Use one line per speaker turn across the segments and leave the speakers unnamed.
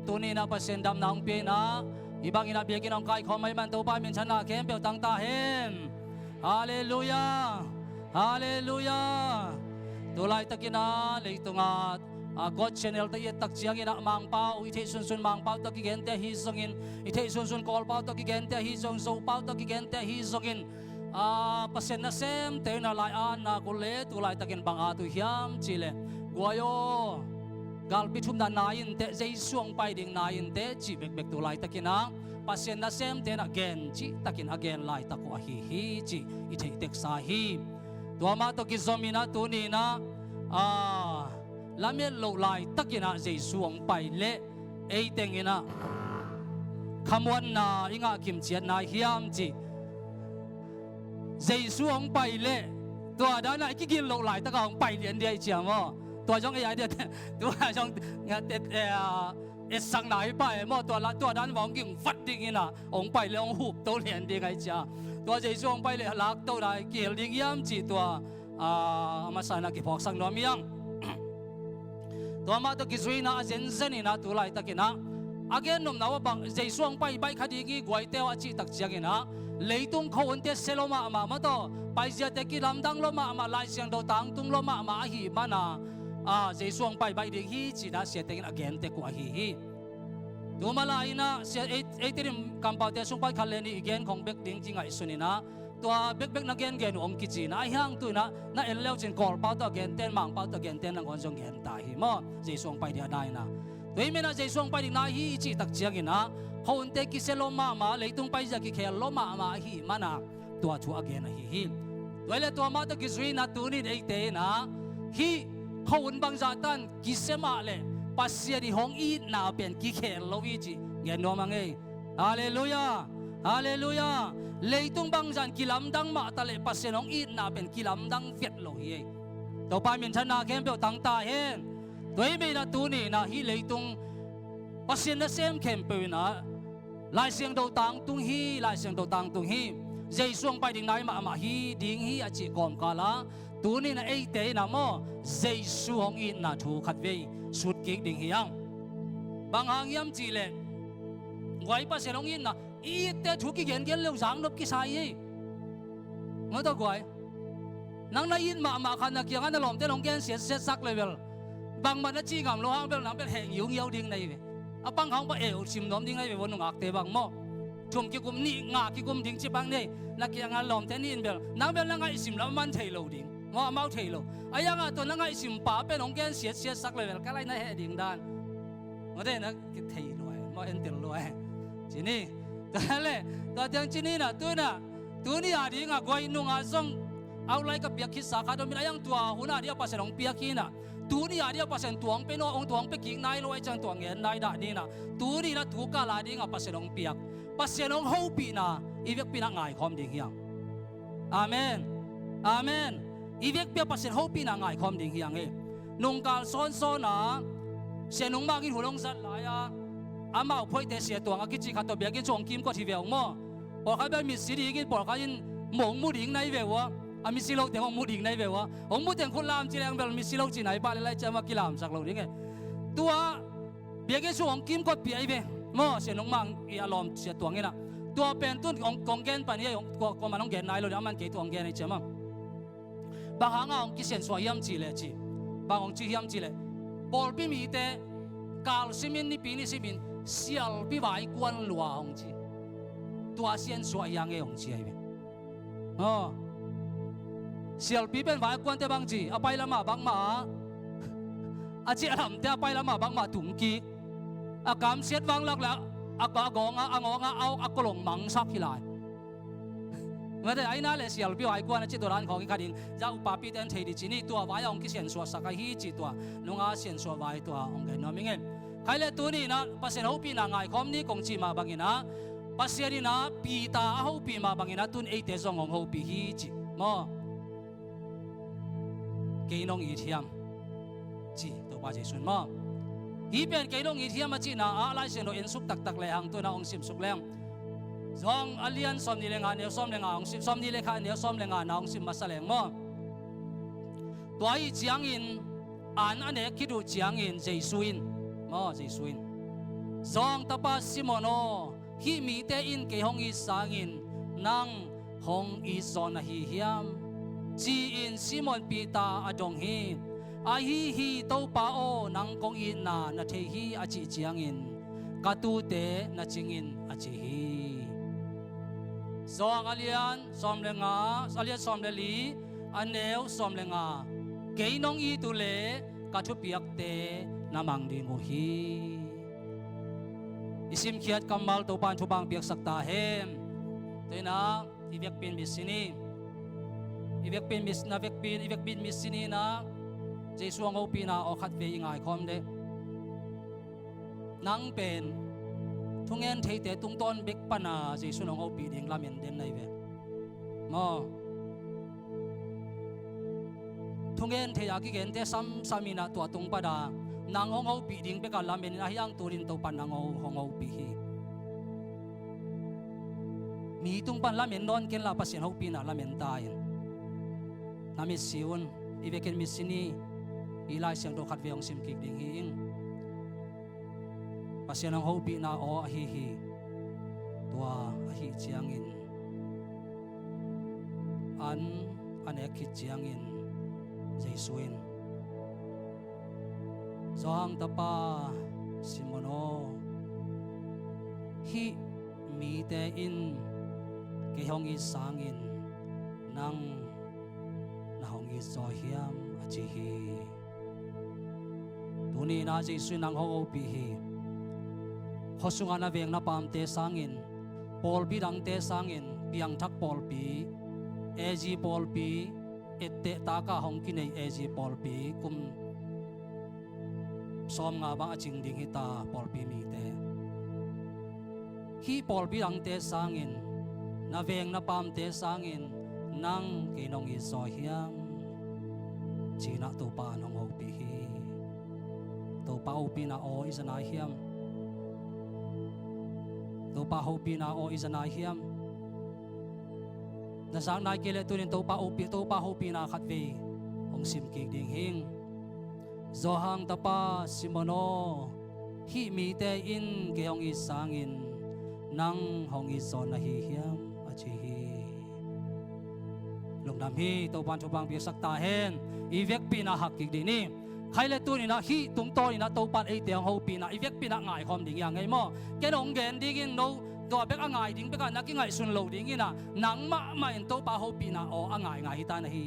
tunin na pasendam na ang pina ibang inabigin ang kai komay man to pa minsan na kempe tangtahin. Hallelujah, hallelujah. Tulay takina leitong at God channel ta itak chiang ina mang pau ite sun mang pau ta kigente hi songin ite sun call pau ta kigente hi song so pau ta kigente hi songin pasen na sem te na lai an na kule tulay takin bang atu hiam chile guayo gal pichum na nain te jai suang pai ding nain te chi bek bek tulay takina pasen na sem te na gen chi takin again lai taku hi hi chi ite tek sa hi tuama to kizomina tunina lamel lo lai takina jai suang pai le ei tengina khamwan na inga kim chiat na hiam chi jai suang pai le tua da na ki gil lo lai ta ka ong pai lian dei chiam mo tua jong ai de tua jong nga te sang nai pai mo tua dan wong ging fat ding ina ong pai le ong hup to lian dei ngai cha tua jai suang pai le lak to dai ki hel ding yam chi tua masana ki phok sang no miang tua ma to ki zuina azen zen ina tu lai takina again nom nawa bang jai suang pai bai khadi gi guai te wa chi tak chiang ina leitung khon te seloma ma to paizia te ki lamdang loma ma lai siang do tang tung loma ma hi mana jai suang pai bai ding hi chi na se te again te ku hi tu malai na se eitim kampau te sung pai khaleni again khong bek ding jinga isunina tua bek na gen om ki chi na hang tu na el leo chin kol pau to gen ten mang pau to gen ten nang on jong gen ta hi mo jai suang pai dia dai na toi mena jai suang pai ding na hi chi tak chiang ina khon te ki seloma ma leitung pai ja ki khel loma ma hi mana tua thu again hi toile tua ma to ki zui na tu ni ei te na hi khon bang za tan ki sema le pasia di hong i na pen ki khel lo wi chi ngen no ma nge hallelujah hallelujah leitung bang jan ki lamdang ma ta le pasia hong i na pen ki lamdang vet lo hi to pa min chan na kem pe tang ta hen toi me na tu ni na hi leitung pasia na sem kem pe na lai siang do tang tung hi jai suang pai ding nai ma hi ding hi achi kom kala tu ni na ei te na mo jai suang in na thu khat ve sut ki ding hiang bang hang yam chi le ngoi pa se long in na i te thu ki gen leu jang nop ki sai hi ngo to goi nang na in ma khan na kyang na lom te long gen se sak level bang ma na chi ngam lo hang bel nang bel heng yau ding nei ve apang hang pa eo sim nom ding ai ve won ngak te bang mo chum ki kum ni nga ki kum ding chi bang nei na ki nga lom te ni in bel nang bel na ngai sim lam man thei lo ding mo mau thei lo aya nga to na ngai sim pa pe nong gen siat sak level ka lai na he ding dan mo de na ki thei lo mo en tel lo chi ni ta le ta jang chi ni na tu ni a ding a goi nu nga song au lai ka piak ki sa kha do min ayang tua huna dia pa se nong piak ki na tu ni adia pasen tuang pe no ong tuang pe king nai lo ai chang tuang en nai da ni na tu ni na tu ka la ding a pasen ong piak pasen ong ho pi na ivek pi na ngai khom ding hiang amen amen ivek pe pasen ho pi na ngai khom ding hiang e nong kal son na se nong ma gi hulong zat la ya ama phoi te se tuang a ki chi kha to bia gi chong kim ko thi veong mo por kha ba mi si ri gi por kha in mong mu ding nai ve wa ami silo te hong mu ding nai ve wa hong mu ten khun lam chi lang bel mi silo chi nai ba le lai chama ki lam sak lo ding e tua bia ge su hong kim ko pi ai ve mo se nong mang i alom se tuang ina tua pen tun kong gen pan ye ko manong gen nai lo aman ke tuang gen ai chama ba hanga hong ki sen so yam chi le chi ba hong chi yam chi le bol pi mi te kal simin ni pi ni simin sial pi vai kwan lua hong chi tua sen so yang e hong chi ai ve sial pi ben vai kwan te bang chi apai lama bang ma achi alam te apai lama bang ma tung ki akam siat wang lak la aka gonga angonga au akolong mang sak hilai ngade aina le sial pi vai kwan achi doran khong ka ding ja upa pi ten thei di chini tua vai ong ki sen so sakai hi chi tua nunga sen so vai tua ong ge no mingen khaile tu ni na pasen ho pi na ngai khom ni kong chi ma bangina pasiari na pi ta ho pi ma bangina tun ei te zong ong ho pi hi chi mo cây nông y thiam chỉ tổ ba chỉ xuân mò hi bên cây nông y thiam mà chỉ na lại xem nó in súc tak lệ hàng tôi na ông sim súc leng zong alian som ni lenga ne som lenga ông sim som ni lekha ne som lenga na ông sim masaleng mo toai chiang in an ane kidu chiang in jesuin mo jesuin Zong tapa Simono hi mi te in ke hong i sangin nang hong i zon hi hiam chi in Simon Peter adong hi a hi to pa o nang kong i na the hi a chi chiang in katu te na chingin a chi hi zong alian som lenga alian som le li aneu som lenga ke nong i tu le ka thu piak te namang ding ho hi isim khiat kamal to pan thu bang piak sakta hem toina ivek pin misini ivek pin mis na vek pin ivek pin misini na Jesu ang opina o khat ve ngai khom de nang pen thungen thei te tung ton bek pana Jesu nong opi ding lamen den nai ve mo thungen thei aki gen te samina to tung pada nang hong opi ding beka lamen a hiang turin to pan nang hong opi hi mi tung pan lamen non ken la pasien opi na lamen tai nami siun iveken misini ilai siang do khat veong sim kik ding hing pasien ang hopi na o hi tua hi chiangin an ekit chiangin Jesuin zohang tapa Simono hi mi te in ke hong i sangin nang na hong i zo hiam a chi hi tuni na Jesu nang ho pi hi hosunga na veng na pam te sangin pol bi dang te sangin piang thak pol pi eji pol pi ette ta ka hong ki nei eji pol pi kum som nga bang a ching ding hi ta pol pi mi te hi pol bi dang te sangin na veng na pam te sangin nang ke nong i zo hiam china to pa nong ho pi hi to pa o pi na o izana hiam to pa ho pi na o izana hiam na sang nai kele tunin to pa ho pi na khat ve ong sim ki ding hing zohang tapa Simono hi mi te in ke ong i sangin nang hong i zon na hi hiam a chi hi lungdam hi to pan thu bang pi sakta hen i vek pi na hak ki ding ni khai le tu ni na hi tung to ni na to pan ei te ho pi na i vek pi na ngai khom ding yang ngai mo ke nong gen ding in no to bek a ngai ding bek a na ki ngai sun lo ding ina nang ma in to pa ho pi na o a ngai ta na hi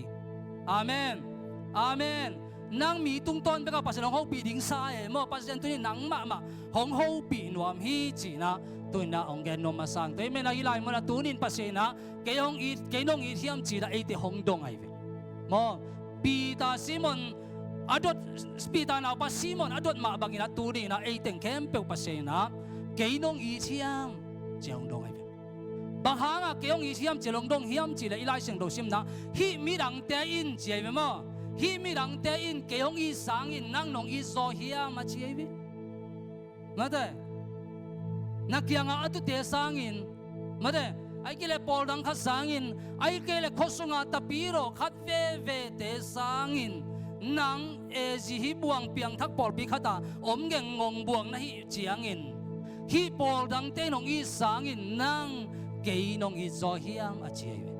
amen amen nang mi tung ton beka pasen ho pi ding sa e mo pasen tu ni nang ma hong ho pi nuam hi chi na tu na ong gen no ma sang te me na ilai mo na tunin pasena ke nong i hiam chi da e te hong dong ai ve mo pi ta Simon adot spita na pa Simon adot ma bangina turi na e teng kem pe pasena ke nong i hiam cheong dong ai ve bang hanga ke nong i hiam chelong dong hiam chi la ilai seng do sim na hi mi dang te in chi ve mo hi mi dang te in ke hong i sang in nang nong i zo hiam ma chi ai ve ngate nakianga atu te sang in made ai kile pol dang kha sang in ai kile khosunga tapiro khat ve te sang in nang e ji hi buang piang thak pol bi khata om geng ngong buang na hi chiang in hi pol dang te nong i sang in nang ke nong i zo hiam a chi ai ve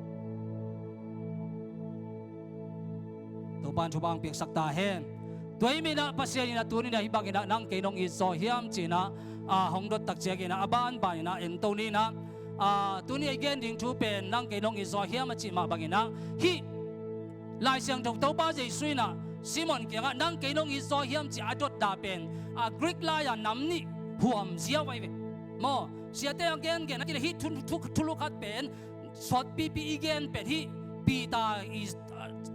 to pan thu bang piak sakta hen toy mi na pasien na tu ni na hi bang ina nang ke nong i zo hiam chi na hong dot tak che na aban ba na en to ni na tu ni again ding thu pen nang ke nong i zo hiam chi ma bang ina hi lai siang thok to pa je sui na Simon ke nga nang ke nong i zo hiam chi adot da pen Greek la ya nam ni huam zia wai ve mo sia te again gen na ki hi thu lu khat pen sot pi again pen hi pi ta is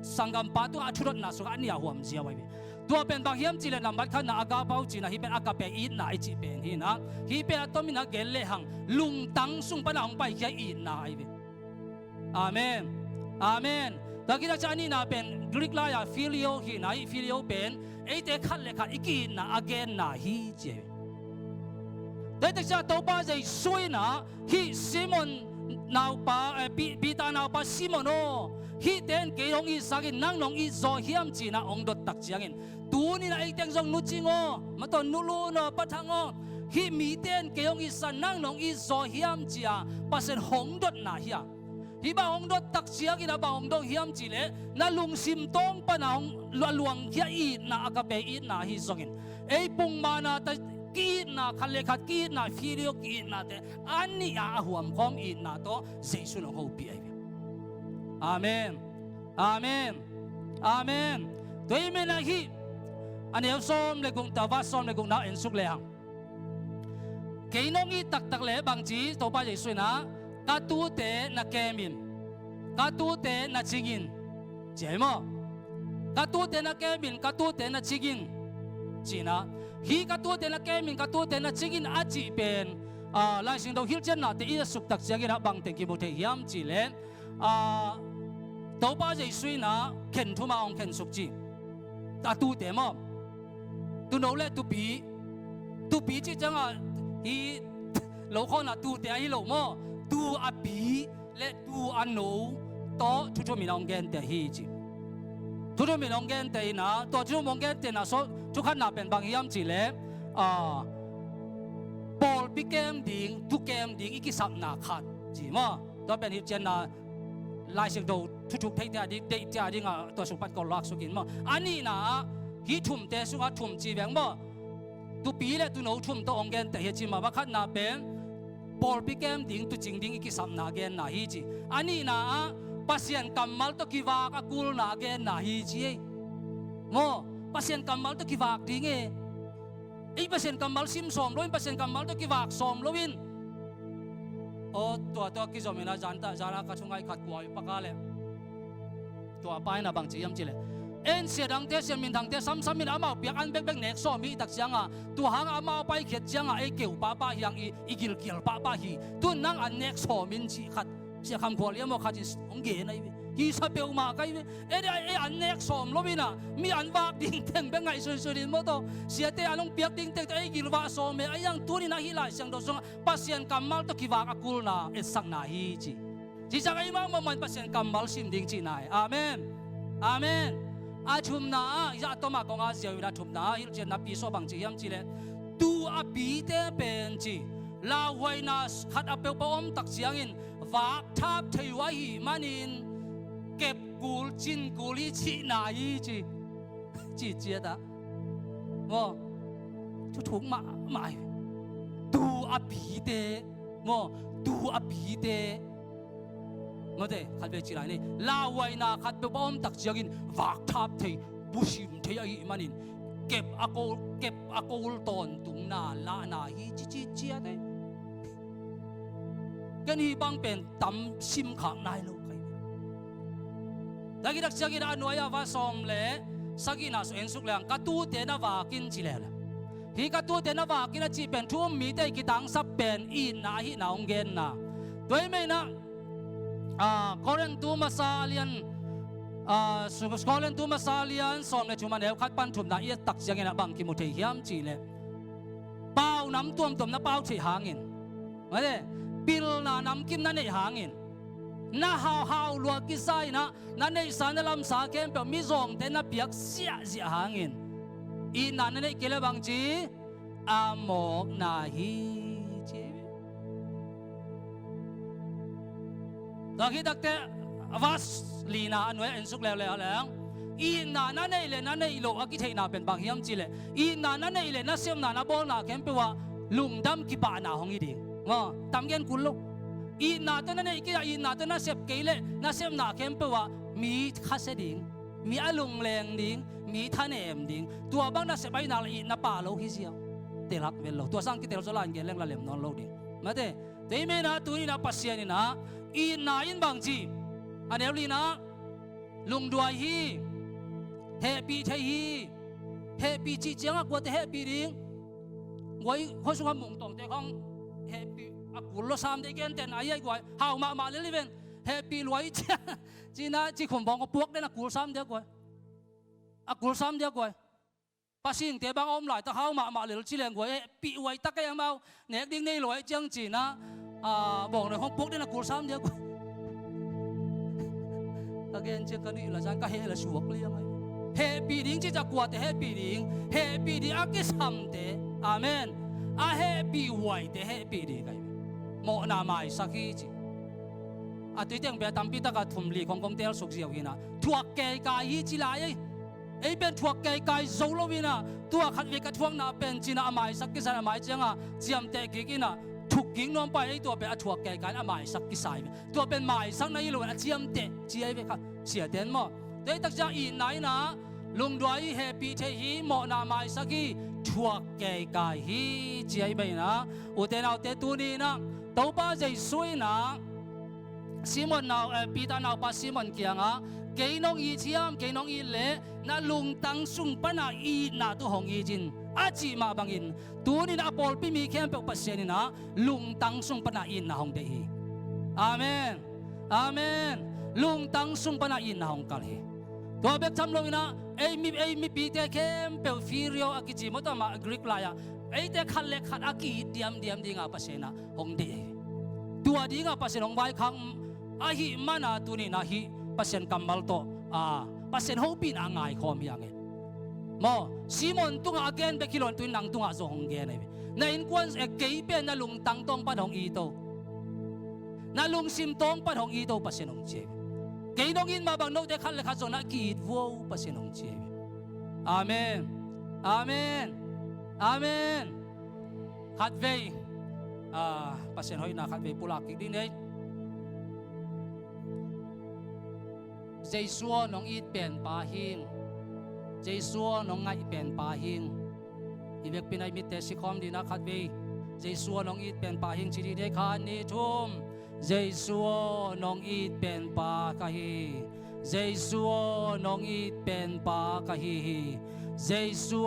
sangam pa tu athurot na so ania huam zia wai ve tua pen bang hiam chile lambat khan na aga pau chi na hi pen aga pe in na chi pen hi na hi pe atomi na gel le hang lung tang sung pa na hong pai khia in na ai ve amen amen dakina chani na pen Greek la ya filio hi na hi filio pen e te khat le khat iki na again na hi che dai te cha to pa jai sui na hi Simon now pa Peter now pa Simono hi ten ke hong i sagin nang nong i zo hiam chi na ong dot tak chiangin tu ni na ai teng jong nu chingo ma ton nu lu no pathango hi mi ten keong isan nang nong izo hiam chia pasen hongdot na hiya hi ba hongdot tak chia ina ba hongdong hiam chile na lungsim tong panahong luang hiya i na akape i na hi zongin ei pung mana ta ki na khale khat ki na video ki na te ani a huam khom i na to jesu no ho pi ai amen amen amen toi me na hi anel som le gung tawa som le gung na en suk le hang keinong i tak tak le bang chi to pa jesu na ka tu te na kemin ka tu te na chingin jemo ka tu te na kemin ka tu te na chingin china hi ka tu te na kemin ka tu te na chingin a chi pen lai sing do hil chen na te i suk tak chiang ina bang te ki mo the hiam chi le to pa jesu na ken thu ma ong ken suk chi ka tu te mo tu no le tu pi chi chang a hi lo kho na tu te ai lo mo tu a pi le tu a no to chu mi nong gen te hi chi chu mi nong gen te na to chu mong gen te na so chu khan na pen bang hiam chi le Paul pi kem ding tu kem ding iki sap na khat chi mo to pen hi chen na lai sing do chu thei ta di te ta ding a to su pat ko lak su kin mo ani na hi thum te su a thum chi beng mo tu pi le tu no thum to ong gen te hi chi ma ba khat na pen Paul pi kem ding tu ching ding iki sap na gen na hi chi ani na pasien kamal to kiwak akul na gen na hi chi mo pasien kamal to kiwak ding ei pasien kamal sim som loin pasien kamal to kiwak som loin o to ki zomina janta jana ka chungai khat kwai pakale to pai na bang chi yam chi le en se dang te se min dang te sam min amao piak an bek nek so mi tak changa tu hang amao pai khet changa e keu pa hiang i gil pa hi tu nang an nek so min chi khat se kham khol yam khat ong ge nai hi sa peu ma kai e an nek som lobina mi an wak ding teng be ngai su din mo to sia te anong piak ding te e gil wa so me ayang tu ni na hi lai sang do song pasien kamal to kiwak akul na e sang na hi chi cha ai ma man pasien kamal sim ding chi nai amen amen a chum na ya to ma kong a zeu na chum na il chen na pi so bang chi yam chi le tu a pi te pen chi la wai na khat a pe om tak chiang in wak thap thei wa hi manin kep kul chin kuli chi na yi chi chia da mo chu thuk ma mai tu a pi te mo tu a pi te mo de khat be chi lai ni la wai na khat be om tak chiang in wak thap thei bushim thei ai manin kep akol ton tung na la na hi chi chia de kan hi bang pen tam sim khang nai lo kai dagi dak chagi da noya wa som le sagina so ensuk lang ka tu te na wa kin chi le hi ka tu te na wa kin chi pen thum mi te ki tang sap pen in na hi na ong gen na toy me na koren tu masalian koren tu masalian som le chuma ne khat pan thum na i tak chagi na bang ki mu the hiam chi le pau nam tuam na pau chi hangin male pil na nam kim na nei hangin na hao lua ki sai na nei san lam sa kem pe mi zong te na piak sia sia hangin i na nei kele bang chi amok na hi chi dagi dakte avas lina anwe en suk le lang i na nei le na nei lo aki thei na pen bang hiam chi le i na nei le na sem na bol na kem pe wa lungdam ki ba na hong i ding mo tam gen kul lo i na to na nei ki i na to na sep keile na sem na kem pe wa mi khase ding mi alung leng ding mi thanem ding tua bang na sep ai na i na pa lo hi sia te lak vel lo tua sang ki tel so lan gen leng la lem non lo ding ma te me na tu ni na pasien ni na i na in bang chi anel li na lung duai hi happy thai hi happy chi chiang a ko te happy ding ngoi ho su mung tong te khong happy akul lo sam de gen ten ai ai goi hau ma le ven happy loi chi na chi khom bong ko puak den akul sam de goi akul sam de goi pasing te bang om lai ta hau ma le chi leng goi pi wai ta ka yang mau nek ding nei loi chang chi na bong ne hong puak den akul sam de goi again che ka ni la jang ka he la suak liang ai happy ding chi ja kwa te happy ding akisam te amen happy way de happy đi cái mọ na mai sakhi chi tuy tiếng bé tạm biết ta thùng lì không tel sục diệu kia na thuộc cái hi chi lại ấy bên thuộc cái dấu lâu na tua khát về cái thuang na bên chi na mai sắc cái sao mai chẳng à chiam tệ cái na thuộc kinh non bay ấy tua bên thuộc cái mai sắc cái sai tua bên mai sắc này luôn chiam tệ chi ấy về cái xỉa tiền mà đấy tất cả in này na lùng đuôi happy thế hi mọ na mai sắc hi thuộc cái hi chi ấy vậy na u tên nào tên tu ni na tàu ba dây suy na Simon nào Peter nào pa Simon kia ngã cái nông y chiam cái nông y lệ na lung tăng sung pa na y na tu hong y jin achi ma bangin tu ni na Paul pi mi khem pe pasien na lung tăng sung pa na y na hong de hi amen amen lung tăng sung pa na y na hong kal hi to bek tham lo na ei mi pi te khem pe firio akichi mo ta ma Greek la ya ei te khat le khat aki diam dinga pasien na hong de tua dinga pasien hong vai khang ahi mana tu ni na hi pasien kamal to pasien hopin angai khom yang mo Simon tunga again be kilon tu nang tunga zo hong ge nei na in kwan ke pe na lung tang tong pa hong i to na lung sim tong pa hong i to pasien hong che ke nong in ma bang no de khat le khat zo na ki wo pasien hong che amen amen amen khat ve pasien hoi na khat ve pulak ki din nei Giêsu nong ít bền pa hing Giêsu nong ngay bền pa hing ibek pinay mit si khom di na khat ve Giêsu nong ít bền pa hing chi de khan ni thum Giêsu nong ít bền pa ka hi Giêsu nong ít bền pa ka hi Giêsu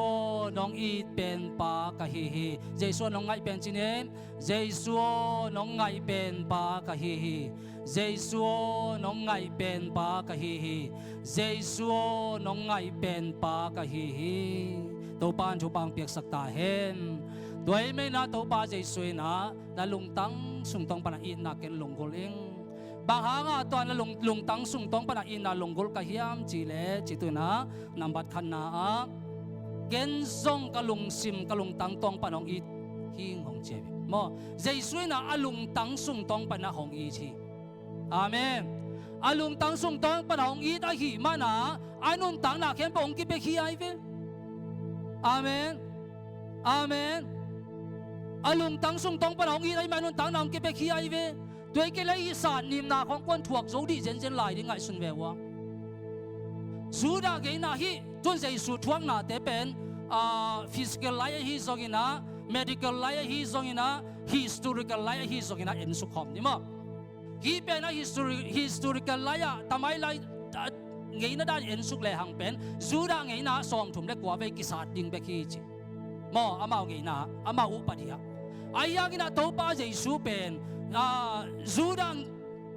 nong ít bền pa ka hi Giêsu nong ngay bền chi ne Giêsu nong ngay bền pa ka hi Giêsu nong ngay bên pa ka hi Giêsu nong ngay bên pa ka hi to pan chu pang piak sak ta hen doi me na to pa Giêsu na lung tang sung tong pa na in na ken lung goling bang hanga to na lung tang sung tong pa na in na lung gol ka hiam chi le chi tu na nambat khan na a ken song ka lung sim ka lung tang tong pa nong i hing hong che mo Giêsu na alung tang sung tong pa na hong i chi amen alung tang sung tong pa hong i ta hi mana anun tang na khen pong ki be hi ai ve amen amen alung tang sung tong pa hong i ai manun tang na ki be hi ai ve doi ke lai san nim na khong kon thuak zo di jen lai ding ai sun ve wa su da ge na hi ton sei su thuak na te pen physical lai hi zongina medical lai hi zongina historical lai hi zongina en su khom ni ma hi pen na historical laya tamai lai ngei na da en suk le hang pen zura ngei na som thum le kwa ve ki sat ding be ki chi mo amao ngei na amao upadia aya gi na to pa Jesu pen zura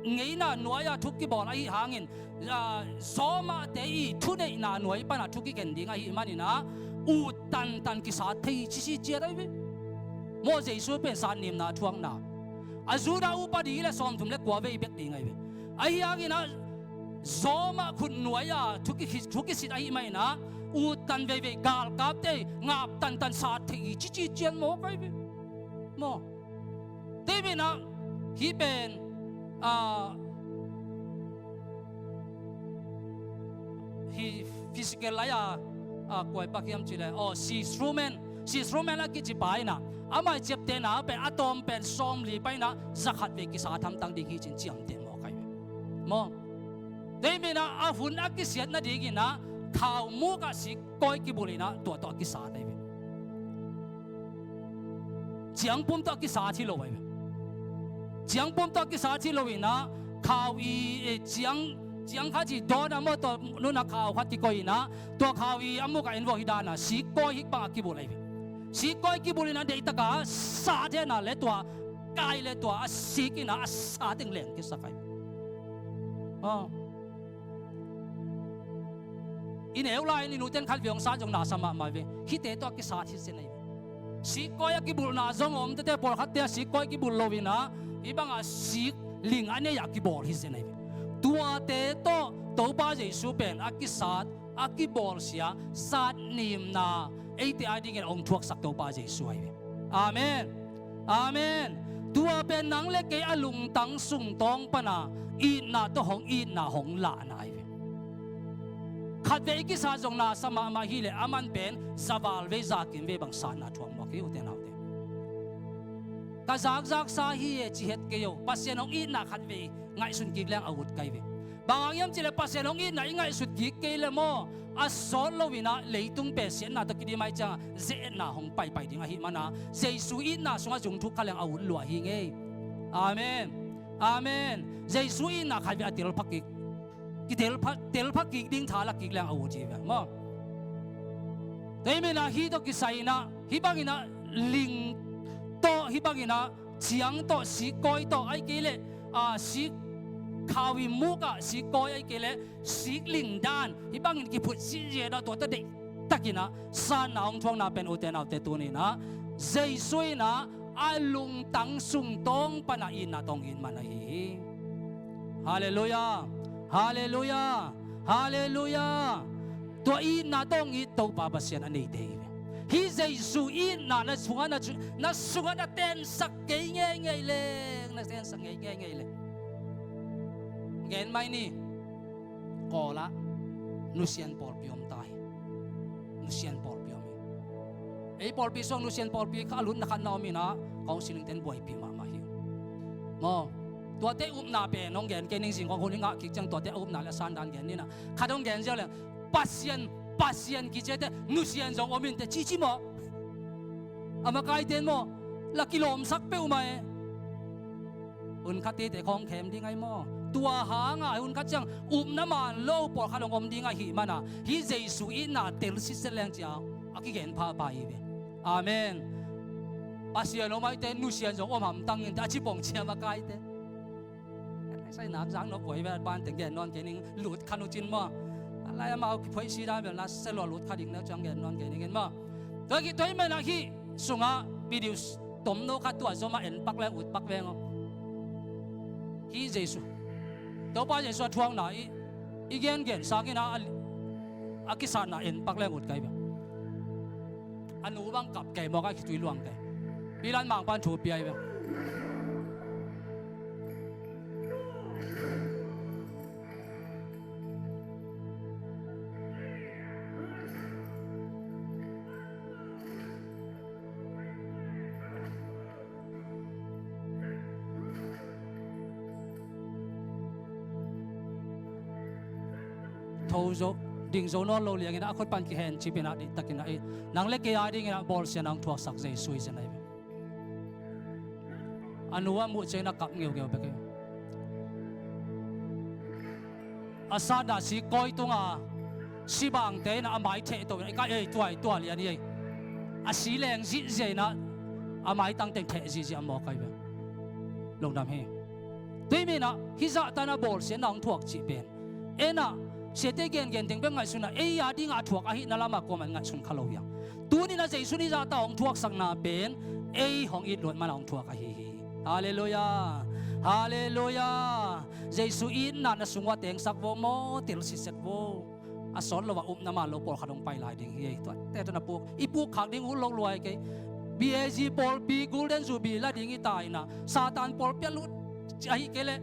ngei na noya thuk ki bon ai hangin soma te i thu nei na noi pa na thuk ki ken ding ai mani na u tan ki sat thei chi chi che dai ve mo Jesu pen san nim na thuang na azura upadi le som thum le kwa ve bek ding ai ve ai agi na zoma khun nuaya thuki sit ai mai na u tan ve gal kap te ngap tan sa thi chi chen mo kai ve mo te ve na hi pen hi physical la ya koi pakiam chile si instrument la ki chi bai na amai chep te na pe atom pen som li pai na zakhat ve ki sa tham tang ding hi chin chiam te mo kai mo de me na a hun a ki siat na ding na khau mu ka si koi ki bulina to ki sa te ve chiang pum to ki sa thi lo ve chiang pum to ki sa thi lo na khau i chiang kha chi do na mo to nu na khau kha ti koi na to khau i amu ka envo hi da na si koi hi pa ki bulai ve si koi ki bulina de taka sa de na le tua kai le tua si ki na sa ding leng ki sa kai in eu lai ni nu ten khal viong sa jong na sama ma ve hi te to ki sa thi se nei si koi ki bul na jong om te por khat te si koi ki bul lovina ibanga si ling ane ya ki bol hi se nei tua te to ba Jesu pen aki bol sia sat nim na ei te ai ding ong thuak sak to ba Jesu ai Amen Amen tua pen nang le ke alung tang sung tong pana i na to hong i na hong la nai khát về cái sa giống na sama ma hi le aman pen zawal ve zakin ve bang sa na thuang mo ki uten autte ka zak sa hi chi het ke yo pasien ong i na khát về ngai sun ki lang awut kai ve bang yam chile pasien ong i na ngai sut ki ke le mo a sol lo wina leitung pe sien na to ki di mai cha ze na hong pai pai ding a hi mana jesu i na sunga jung thu khalang awut lo hi nge amen amen jesu i na khat ve atil phaki ki tel phak ki ding thala ki lang awu ji ba mo dei me na hi to ki sai na hi bangina ling to hi bangina chiang to si koi to ai ke le si khawi mu ka si koi ai ke le si ling dan hi bangin ki phut si je da to ta de takina sa na ong thong na pen uten autte tu ni na jesu na alung tang sung tong pana in na tong in manai hallelujah Hallelujah, Hallelujah. Tua in na tong ito babasyan anay day. He Jesu in na sunga na ten sak ngay leng na ten sak ngay leng. Ngayon may ni kola nusian porpium tay. Nusian porpium. Porpisong nusian porpi kalun na kanami na kung siling ten buhay pimamahiw. Mo. Tua te na pe nong gen kening sing ko huling ak jang tua te na la san dan gen ni na khadong gen ja le pasien ki je te nusian jong omin te chi mo ama kai ten mo la kilom sak pe umai un khate te khong khem ding ai mo tua ha nga un khat jang na man lo por khadong om ding a hi mana hi jesu in na tel si se leng ja aki gen pa pa i be amen pasien o mai te nusian jong om ham tang in ta chi bong chia ma kai te sai nạp giang nó quậy về ban tiếng non cái này lụt khăn nó chín mà lại mà cái phơi xí ra về là sẽ lo lụt khăn định nó chẳng cái non cái này mà tôi mình là khi sung á video tóm nó khát tua cho mà en bắc lên ụt bắc về không khi Giêsu đâu bao giờ xuất thuang này ý gen sao cái nào cái sản nào en bắc lên ụt cái vậy anh u bang cặp cái mà cái tùy luang cái bị lan mang ban chủ bia vậy thâu zo ding zo no lo liang ina khot pan ki hen chi pina di takina e nang le ke ya ding ina bol se nang thuak sak jai sui se nai anuwa mu che na kap ngeu be ke asada si koi tunga si bang te na amai the to ka e tuai lian ni a si leng si je na amai tang teng the ji amo kai be long dam he tui me na hi za ta na bol se nang thuak chi pen ena sẽ thế gen tiếng bên ngay suna ấy ya đi ngã thuộc ahi nala mà có mình ngay sun khalo ya tu ni na dây suni ra ta ông thuộc sang na bên ấy hong ít luôn mà ông thuộc ahi hallelujah hallelujah Giêsu in na sung wa tiếng sắc vô mo tel si set vô asol lo wa na ma lo por khadong pai lai ding hi to te to na pu i pu khak ding u lo luai ke BAG Paul P Golden Zubi la ding i tai na Satan Paul pia lut ai ke le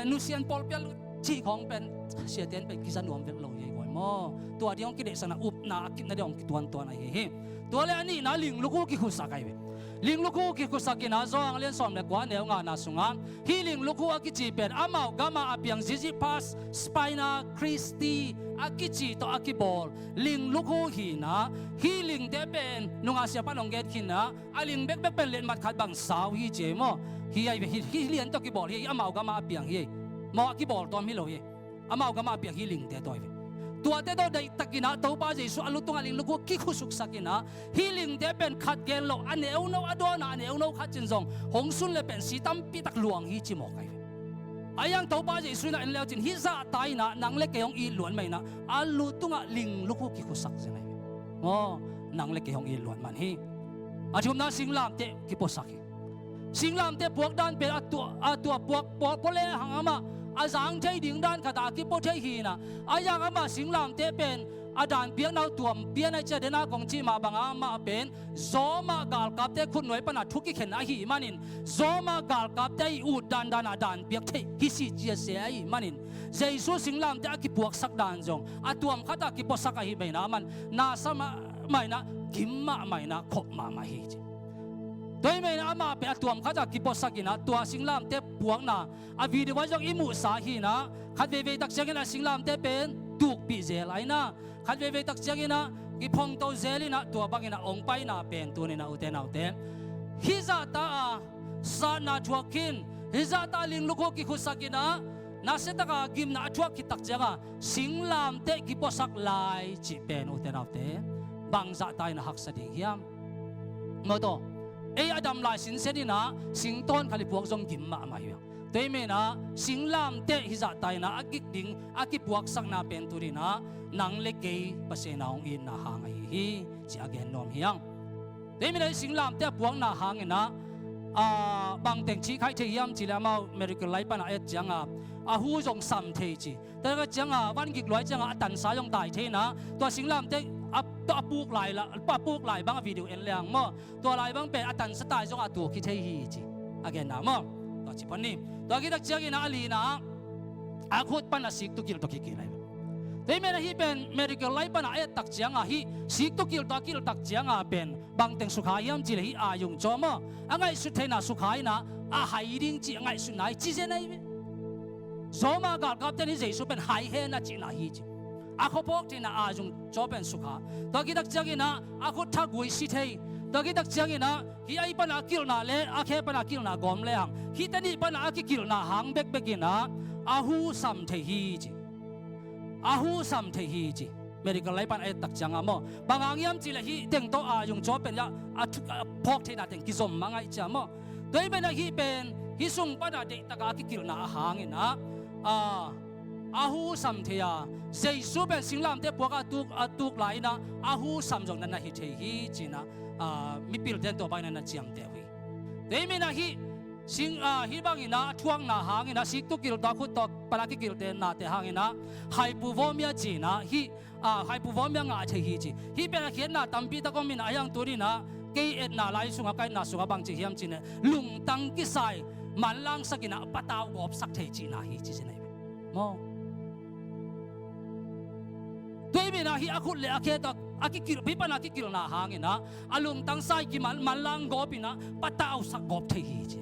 Nusian Paul pia lut chi khong pen sia ten pe kisan nuam vek lo ye goi mo tua diong ki de sana up na kit na diong ki tuan na hi tua le ani na ling luku ki khusa kai be ling luku ki khusa ki na zo ang len som le kwa neu nga na sunga healing luku akichi pen amau gama apiang zizi pas spina christi akichi to akibol ling luku hi na healing de pen nunga sia panong get kina aling bek bek pen len mat khat bang saw hi je mo hi ai hi lian to ki bol hi amau gama apiang hi mo ki bol tom hi lo hi amau gama apiang hi ling de toy tua te do dai takina to pa Jesu alutung aling luku ki khusuk sakina healing de pen khat gen lo aneu no adona aneu no khat chin jong hong sun le pen si tam pi tak luang hi chi mo kai ayang to pa Jesu na en leo chin hi za tai na nang le ke hong i luan mai na alutunga ling luku ki khusak zenai mo nang le ke hong i luan man hi achum na singlam te ki posaki singlam te puak dan pe atua puak pole hangama azang thai ding dan khata ki po thai hi na ayang ama singlam te pen อาดานเปียกนาวตัวเปียในเจเดน่ากงจีมาบังอามาเป็นโซมากาลกับเตคุณหน่วยปนัดทุกข์เข็นอาหีมันินโซมากาลกับเตอุดดันอาดานเปียกเทฮิสิเจียเสียอาหีมันินเจสุสิงลามเตอกิปวกสักดานจงอาตัวมขัดกิปสักอาหีไม่นามันนาสมาไม่นะกิมมาไม่นะขบมาไม่ฮีจโดยไม่นะมาเป็นตัวมขัดกิปสักินะตัวสิงลามเตปวกนะอาวิดีโอจงอิมุสาฮีนะขัดเวตักเจกินะสิงลามเตเป็นตุกปีเจไลนะขัดเวตักเจกินะกิพงโตเจลินะตัวบักินะองไปนะเป็นตัวนี้นะอุเทนเอาเตฮิซาตาสานาทัวกินฮิซาตาลิงลูกกิคุสักินะนาเสตกากิมนาทัวกิตักเจกะสิงลามเตกิปสักลายจีเป็นอุเทนเอาเตบังซาตายนะหักสดิงเฮียมงโตเออดัมลายสินเสดินะสิงต้นขลิปวกจงกิมมาไม่เหี้ยโดยไม่นะสิงลามเตฮิซาตายนะอากิดิงอากิปวกสักนาเป็นตุรินะนังเล็กเกยภาษาหนองอินนะหางไอฮีจีอาเกนนอมเฮียงโดยไม่ได้สิงลามเตปวกนะหางนะบางเต็งชี้ใครเทียมจีแล้วมาเมริกาไลปะนะเอ็ดจังหูจงสัมเทจีแต่ก็จังวันกิกลอยจังตันสายจงตายเทนะตัวสิงลามเตตัวปูกไหลละปูกไหลบางวิดีโอเอ็นเลียงมั่วตัวไหลบางเป็นตันสไตล์จงตัวคิดเฮีจีอาเกนนะมั่วตัวจีพันนี่ตัวคิดจังนะอลีนะอาคุดปันสิกตุกิลตุกิกิไลแต่เมื่อฮีเป็นเมริกาไลปะนะเอ็ดตักจังฮีสิกตุกิลตุกิลตักจังเป็นบางเต็งสุขายามจีเลยฮีอายุงจอมั่วไงสุดท้ายนะสุขายนะหายดิ้งจีไงสุดไหนจีเจนไหนโซมากาลกับเตนิเจสุเป็นหายเฮนะจีนะฮีจีอาคุพกที่น่าอาจุงจอเป็นสุขาตอกิดักจังนะอาคุทักวิสิเทตอกิดักจังนะฮีไอปนากิลนาเลอาเคปนากิลนากอมเลหังฮีตันี่ปนาอากิลนาหังเบกเบกินะอาหูสัมเทฮีจีอาหูสัมเทฮีจีเมริกาไลปันไอตักจังอ่ะมั่วบางอย่างจีเลยฮีเต็งโตอาจุงจอเป็นยาพกที่น่าเต็งกิจสมมังไอจ้ามั่วโดยเป็นฮีเป็นฮิสุงปนาเดตักอากิลนาหังนะอาหูสัมเทียเจสุเป็นสิงลามเตปวกตุกไหลนะอาหูสัมจงนั้นนะฮิเทฮีจีนะมีปิลเดนตัวไปนั้นนะเจียมเตวีแต่ไม่นะฮิสิงฮิบังอินะทวงนะหางอินะสิกตุกิลตาคุตตปลากิกิลเดนนาเตหางอินะไฮปูวอมยาจีนะฮิไฮปูวอมยางอาเทฮีจีฮิเป็นเขียนนะตัมปีตะกอมินะยังตัวนี้นะเกยเอ็ดนะไลสุงะไกนะสุงะบังจีเฮียมจีเนี่ยลุงตังกิไซมันลังสักินะปะตาวกอบสักเทจีนะฮิจีเจนัยมอด้วยมีนะฮีอาคุเลอาเคตอากิกิลพิปนากิกิลนาหางนะอาลุงตั้งไซกิมันลังกอบินะปะตาวสักกอบเทฮีจี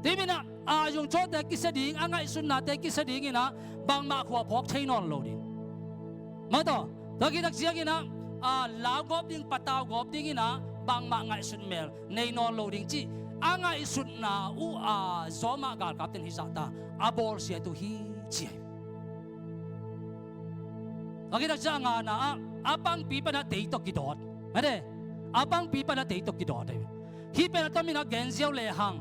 ด้วยมีนะอายุงโจเตกิสดิ่งอ่างไอสุนนะเตกิสดิ่งนะบางมาขวบพกเทนอนโลดินมาต่อตะกี้นักเสียงนะลาวกอบดิ่งปะตาวกอบดิ่งนะบางมาไงสุนเมลในนอนโลดิ่งจีอ่างไอสุนนะโซมากาลกับเต็นฮิซาตาอาบอลเสียตัวฮีจีตะกี้นักจังนะอาบังปีปนะเตยตกิดอดไม่ได้อาบังปีปนะเตยตกิดอดเลยฮีเป็นตัวมีนักเกณฑ์เสียวเลหัง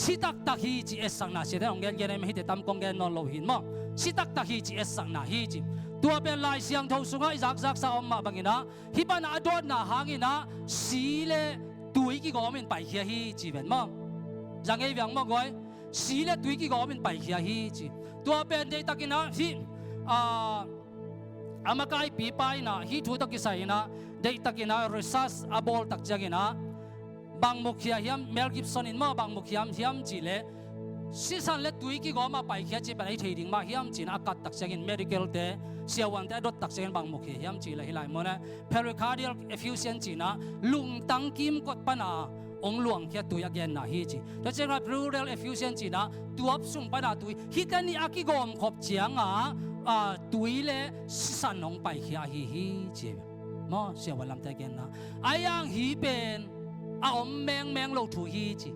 สิตักตักฮีจีเอสังนาเสียได้องเกณฑ์เกณฑ์ไม่ได้ตามกองเกณฑ์นอนโลหินมั้งสิตักตักฮีจีเอสังนาฮีจีตัวเป็นลายเสียงทงสุงไอจักจักสาวมาบังอินะฮีปนาดอนนาหางินะสีเลตุยกี่กอมินไปเฮียฮีจีเป็นมั้งยังไงยังมั้งก้อยสีเลตุยกี่กอมินไปเฮียฮีจีตัวเป็นเดตักินะฮีอามาไกปีไปนะฮีทูตักิใส่นะเดตักินะริซัสอาบอลตักจักินะบางมุขยาฮิมเมลกิฟสันอินมาบางมุขยามฮิมจีเลสิสันเลตุยกี่กอมาไปเฮียจีเป็นไอเทดิ้งมาฮิมจีนะอากาศตักจักินเมดิคอลเตเสียวันแต่รถตักเสียงบางมุขยามจีเลยฮิไลมันนะเพริคาร์ดิอัลเอฟฟิวเซนจีนะลุงตังกิมกดปนาองหลวงแค่ตัวยักษ์ยันนะฮีจีแต่เจ้าเพรูเรลเอฟฟิวเซนจีนะตัวสุ่มปนาตัวฮิตันนี่อากิกอมขบเจียงตัวเลสิสันน้องไปเฮียฮีจีมั้งเสียวันลำแต่กันนะอายังฮีเป็นอาอมแมงโลทูฮีจี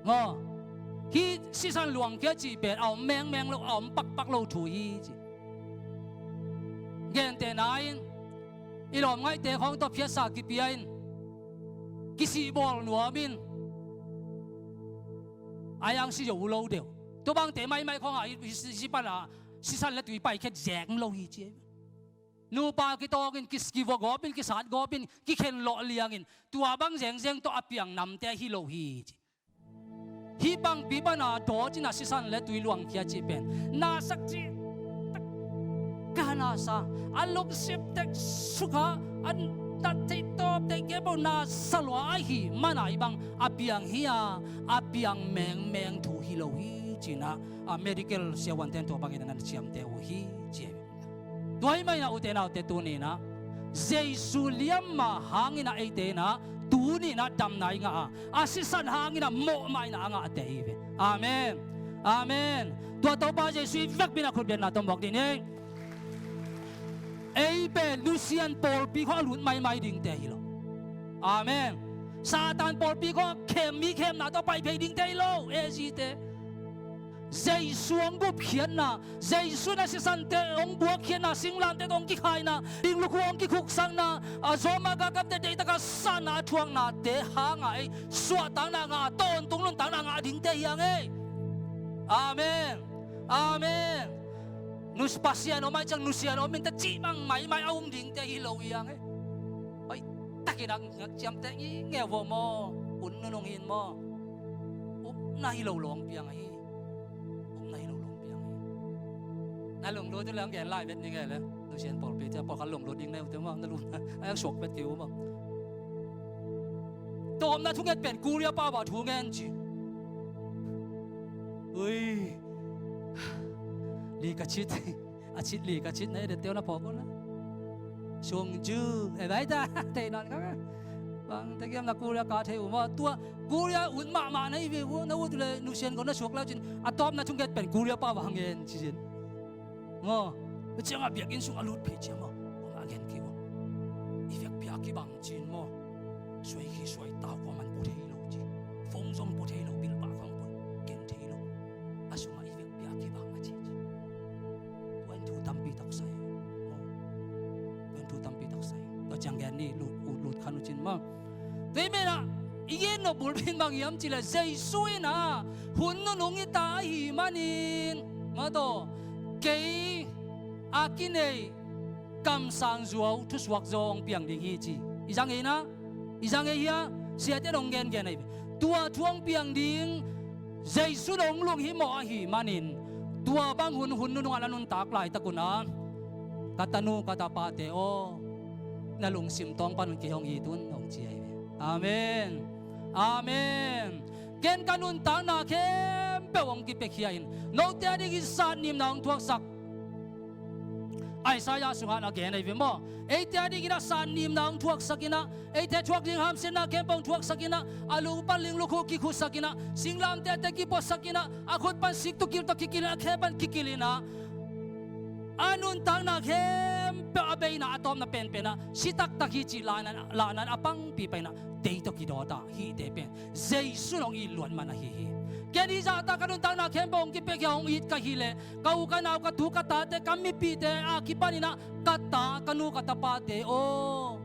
ง้อฮีสิสันหลวงแค่จีเป็นอาแมงโลอาปักโลทูฮีจีเงินแต่ไหนอีหลอมไงแต่ของตัวเพียสากิเปียนกิสิบอลหนัวมินอายังสิอยู่โลเดียวตัวบางแต่ไม่ของอาสิปันสิสันและตุยไปแค่แจงโลฮีจีนูปากิโตกินกิสกิวกอบินกิสาดกอบินกิเข็นโลเลียงินตัวบางเสียงตัวอภิยังนำแต่ฮิโลฮีฮีบังปีบันอาโดจินาสิสันและตุยหลวงเขียจีเป็นนาสักจี na sa alok sip tek suka an tatte top te gebo na salwa hi mana ibang apiang hiya apiang meng thu hi lo hi china medical siawan ten to bagin nan siam te hi je toy mai na ute na te tu ni na jesu liam ma hangina ite na tu ni na dam nai nga asisan hangina mo mai na nga ate hi amen amen tua tàu ba jesu vek bina khut ben na tom bok din ei ei pe Lucian Paul pi kho lut mai ding te hi lo amen Satan Paul pi kho khem na to pai pe ding te lo e ji te jesu ang gup khian na jesu na si san te ong buak khian na singlan te dong ki khai na ding lu khuang ki khuk sang na azoma ga kap te te ta ka sana thuang na te ha nga ei swa tang na nga ton tung lun tang na nga ding te yang ei amen amen nus pasian o mai chang nusian o min ta chi mang mai aung ding te hi lo yang e oi takinang cham te ngi nge wo mo un nu nong hin mo up na hi lo long piang hi up na hi lo long piang hi na long lo tu lang ge lai vet ni ge le nusian pol pe te pol kan long lo ding ne te mo na lu ai sok vet kiu mo tom na thu nge pen ku ria pa ba thu ngen chi ui li ka chit a chit li ka chit này để tiêu na phò con xuống chứ ai vậy ta thầy nói cái vâng thầy em là cô ra cả thầy mà tua cô ra uốn mạ này vì nó uốn từ đây nusian con nó xuống lao trên à top na chung kết bền cô ra pa vàng nghen chỉ trên ngô nó chẳng à việc in xuống alut phe chứ mà ông nghen kêu việc bia cái bằng chín mà suy khi suy tao qua mình bút thầy lâu chứ phong dong bút thầy lâu bil bạc không bút kén thầy lâu à xuống ai việc bia cái bằng mà chứ tuan thu tam pi tak sai tuan thu tam pi tak sai to chẳng ghen ni lut khanu chín mà thế mà na igen no bulbin bang yam chila Jesus na hun no nong ita hi manin mato kay akinay kam sang zuaw tu swak zong piang ding hi chi isang ina isang iya siya te nong gen gen ai tua tuang piang ding Jesus nong lung hi mo hi manin tua bang hun no nong alanun tak lai takuna katanu katapate o nalung simtong panun ki hong itun nong chi ai amen amen ken kanun ta na kem pe wong ki pe khiain no te adi ki sat nim nang thuak sak Isaiah sungan again ai mo ei te adi ki na sat nim nang thuak sakina ei te thuak ding ham sin na kem pong thuak sakina alu paling lu ki khu sakina singlam te te ki po sakina akhot pan sik tu kil to kikilina khepan kikilina anun tang na kem pe abei na atom na pen pena sitak taki chi lanan apang pi pe na dei to ki do ta hi de pen Jesus nong i luan man hi hi keni za ta kanun tang na kem bong ki pe ki hong it ka hi le kau ka naw ka tu ka ta te kam mi pi te a ki pani na kata kanu kata pa te o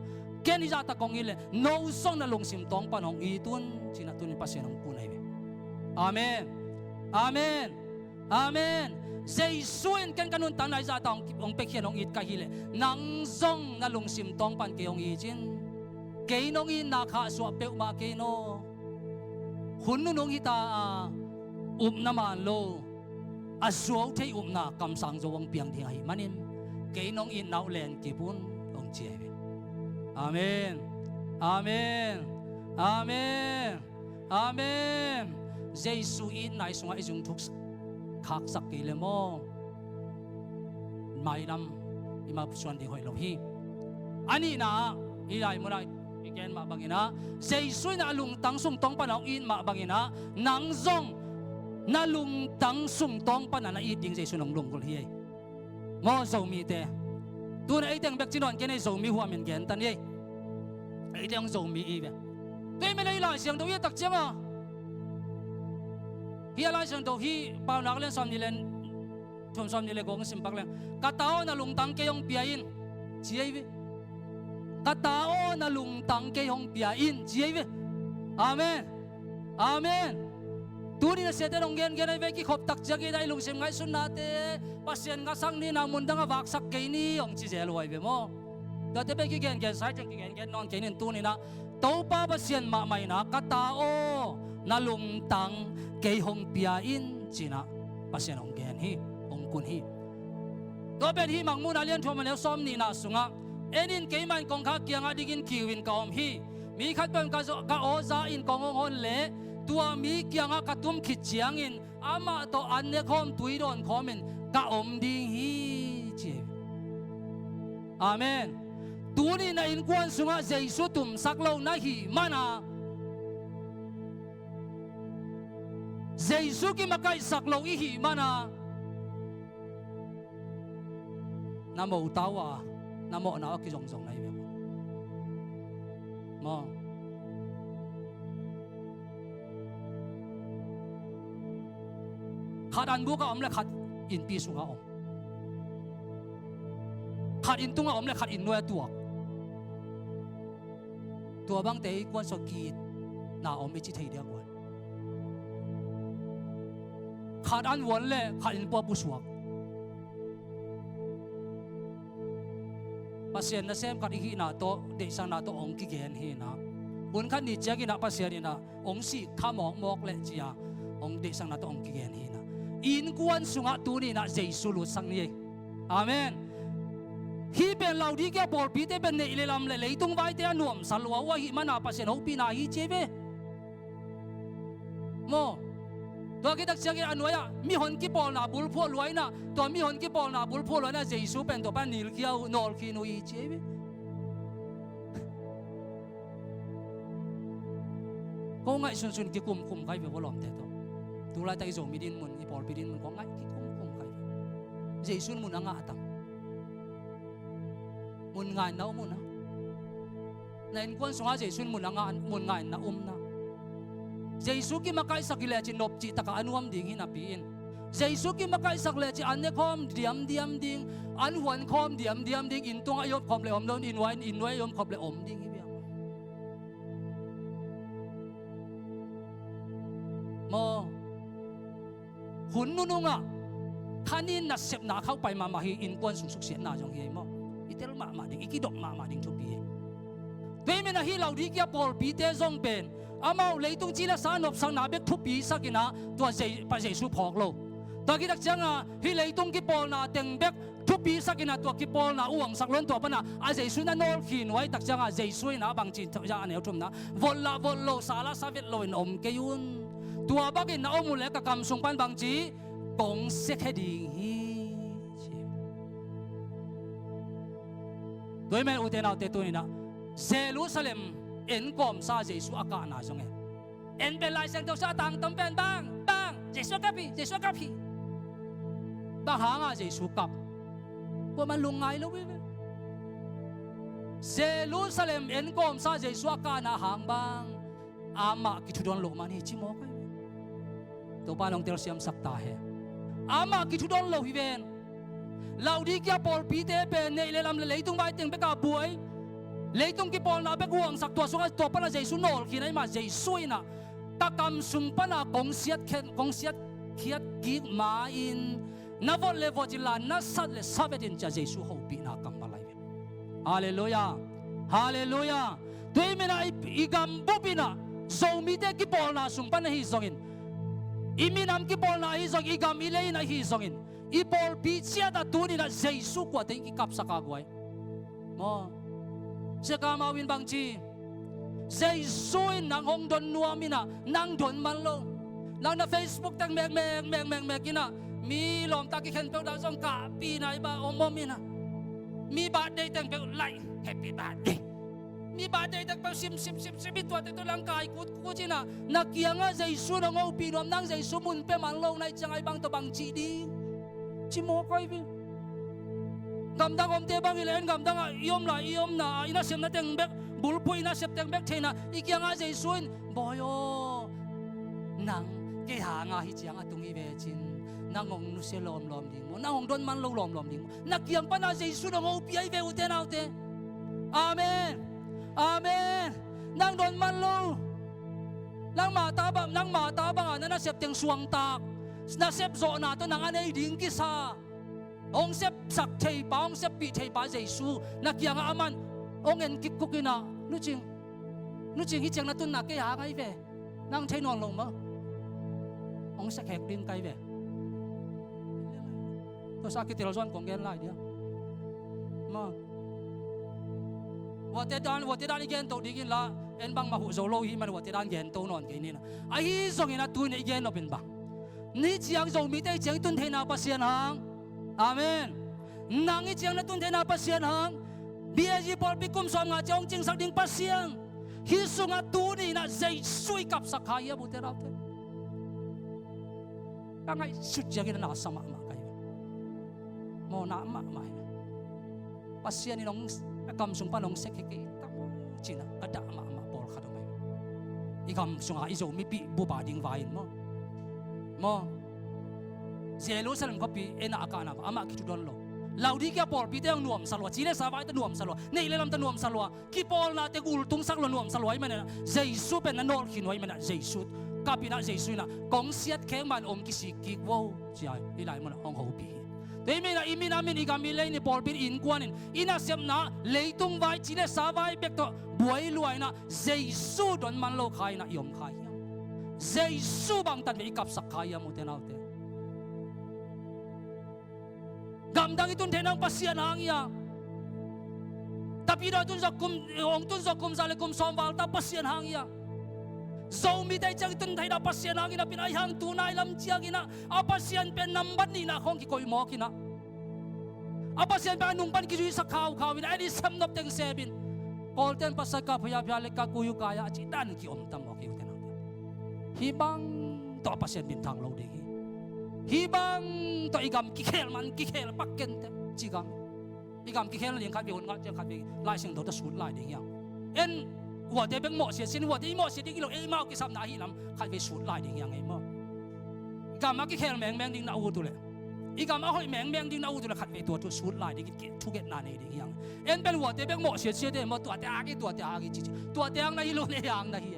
keni za ta kong ile no song na long sim tong pan hong i tun china tun pa sen hong punai be amen amen amen Jesus kan kanun tan ai za ta ong pe khian ong it ka hi le nang zong na long sim tong pan ke ong i chin ke nong in na kha so pe ma ke no hun nu nong ita na man lo a so thei na kam sang zo wang piang thing ai manin ke nong in nau len ki pun ong che amen amen amen amen Jesus in nai sunga isung thuk khak sak ke le mo mai nam ima suan di hoi lo hi ani na ilai mo nai igen ma bangina Jesus na lung tang sung tong panong in ma bangina nang zong na lung tang sung tong panana i ding Jesus nong lung kul hi mo zo mi te tu na iteng bek chinon ken zo mi huam en gen tan ye ai teng zo mi i be te me lai la siang do ye tak chang a hi lai siang do hi pau nak len som ni len thom som ni le gong sim pak len ka tao na lung tang ke yong piain chi ai be katao na lung tang ke hong pia in jive amen amen tuni na sete nong gen gen ai ve ki khop tak jagi dai lung sim ngai sun na te pasien nga sang ni na mun dang wak sak ke ni ong chi zel wai be mo da te be ki gen gen sai ki gen non ke nin tuni na to pa pasien ma mai na katao na lung tang ke hong pia in china pasien ong gen hi ong kun hi ตัวเป็นที่มังมุนาเลียนทัวมันแล้วซ้อมนี่นาสุงะเอ็นินเกมันกองข้าเกียงอาดิกินคิวินกอมฮีมีขัดเป็นกะโอซาอินกองงอนเละตัวมีเกียงกะตุ้มขิดเชียงอินอามาตัวอันเนคอมตุยโดนคอมินกะอมดิงฮีเจอาเมนตัวนี้นะอินกวนสุงะเจสุตุมสักโลนะฮีมานาเจสุกิมาไกสักโลอีฮีมานาน้ำมูตาวะน้ำมูน้ำกิจงๆไหนแบบมอขัดอันบุกอมเลยขัดอินปีสุงอมขัดอินตุงอมเลยขัดอินนวยตัวบางเตยกวนสกีดน่าอมไม่จิตให้เดียวกันขัดอันวนเลยขัดอินปัวปุสวกpasien na sem kat ihi na to de sang na to ong ki gen hi na bun khan ni chagi na pasien ni na ong si khamong mok le chia ong de sang na to ong ki gen hi na in kuan sunga tu ni na jesu lu sang ni amen hi ben lau di ke bol pi te ben ne ile lam le leitung vai te anuam salwa wa hi mana pasien ho pi na hi chebe moตัวกิจเสียงอันไว้อะมีคนกี่ปอลนาบุลพัวรวยนะตัวมีคนกี่ปอลนาบุลพัวรวยนะเจสุเป็นตัวปั้นนิลเกียวนอลคีนุยเจวิก็ง่ายสุนๆกี่คุมใครไปว่าหลอมแต่ตัวไรแต่อีโจมีดินมุนอีปอลปีดินมุนก็ง่ายกี่คุมใครเจสุมุนอ่างตังมุนงานน่ามุนนะในคนสงฆ์เจสุมุนอ่างมุนงานน่านะJesu ki makai sakile chi nop chi taka anuam ding hinapiin Jesu ki makai sakle chi anne khom diam ding an huan khom diam ding in tung ayop khom le om don in wai yom khom le om ding hibiang mo hun nununga khanin na sep na khau pai ma hi in kon suk sian na jong hi mo itel ma ding ikidok ma ding thupi ve me na hi laudi kya pol pi te jong ben amau leitung chila sanop sang na bek thupi sakina tua pa Jesu phok lo ta ki dak changa hi leitung ki pol na teng bek thupi sakina tua ki pol na uang saklon tua pana a Jesu na nol khin wai tak changa Jesu na bang chin ja aneu thum na vollo sala savet lo in om ke yun tua bagin na omule ka kam sung pan bang chi kong se kheding hi doi men uten au te tu ni na Jerusalem en kom sa Jesu aka na jong en be lai sang to sa tang tom pen bang Jesu kapi ba hanga Jesu kap ko man lungai lo we Jerusalem en kom sa Jesu aka na hang bang ama ki thudon lo man hi chi mo kai to pa long tel siam sakta he ama ki thudon lo hi ven laudi kya pol pi te pe nei le lam le leitung bai teng be ka buai leitung ki pol na be guang sak to sunga to pana Jesu nol ki nai ma Jesu ina takam sung pana kong siat khiat ki ma in na vol le votila na sat le savetin cha Jesu ho pi na kam balai hallelujah tui mena igam bubina zomi te ki pol na sung pana hi zongin iminam ki pol na hi zong igam ilei na hi zongin i pol pi chia da tu ni na Jesu kwa te ki kap sakagwai mo Sekama win bang chi Jesu nang hong don nuamina nang don man lo nang na Facebook tang meg ina mi lom ta ki khen pe da song ka pi nai ba omomina mi birthday tang pe like happy birthday mi birthday tang pe sim bitwa te to lang kai kut china nakianga Jesu nang o pi nom nang Jesu mun pe man lo nai changai bang to bang chi di chi mo kai vi gamdang om te bang ilen gamdang iom na ina sem na teng bek bulpui na sep teng bek thena ikyanga Jesuin boyo nang ke hanga hi chiang atung i ve chin nangong nu se lom ding mo nangong don man lo lom ding mo nakiam pa na Jesu no ngo pi ai ve uten autte amen nang don man lo nang ma ta bang na sep teng suang tak na sep zo na to nang anei ding ki sa ong sep sak thei pa ong sep pi thei pa Jesu nakiang aman ong en kip kukina nu ching hi chang na tun na ke ha kai ve nang thei non long ma ong sa khek din kai ve tôi sakit telson kong gen lai dia ma wa te dan igen to digin la en bang ma hu zo lo hi man wa te dan gen to non ke ni na a hi zong ina tu ni igen no bin bang ni chiang zo mi te chiang tun the na pasien hang amen nang i chiang na tun the na pasien hang bia ji por pi kum som nga chong ching sak ding pasien hi sunga tu ni na zai sui kap sakhaya bu te ra te ka ngai sut jagi na sama ma kai mo na ma mai pasien ni nong kam sung pa nong sek ke ta china ka da ma por kha do mai i kam sunga i zo mi pi bu ba ding vai mo Jerusalem ko pi ena ka na ama ki tu don lo laudi kia por pi te ang nuam salwa chile sa vai ta nuam salwa nei le lam ta nuam salwa ki pol na te ul tung sak lo nuam salwa i mena jesu pen na nor khin wai mena jesu kapina jesu na kong siat kheng man om ki si ki wo chai i lai mon ong ho pi te me na imi na min i gami le ni por pi in kwanin ina sem na leitung vai chile sa vai bek to buai luai na jesu don man lo khai na yom khai jesu bang tan me kap sak khai mo te na te gamdang itun tenang pasien hangya tapi do tun zakum ong tun zakum sale kum somwal ta pasien hangya zomi dai chang tun thai da pasien hangina pinai hang tunai lam chiagina apasien pen namban ni na khong ki koi mo kina apasien pa nung ban ki ju sakhaw khawin ai sam nop teng sebin kolten pasaka phya phya le ka kuyu kaya chi dan ki om tam mo ki uten hibang to pasien bin thang lo de hibang to igam ki khel man ki khel pakken te chigam igam ki khel ling khat bi hun nga che khat bi lai sing do ta sut lai ding yang en wa de beng mo sia sin wa de mo sia ding lo e mau ki sam na hi lam khat bi sut lai ding yang e mo igam ma ki khel meng meng ding na u tu le igam a hoi meng meng ding na u tu le khat bi to tu sut lai ding ki thu get na ne ding yang en ben wa de beng mo sia de mo to ta ki chi to te ang na hi lo ne yang na hi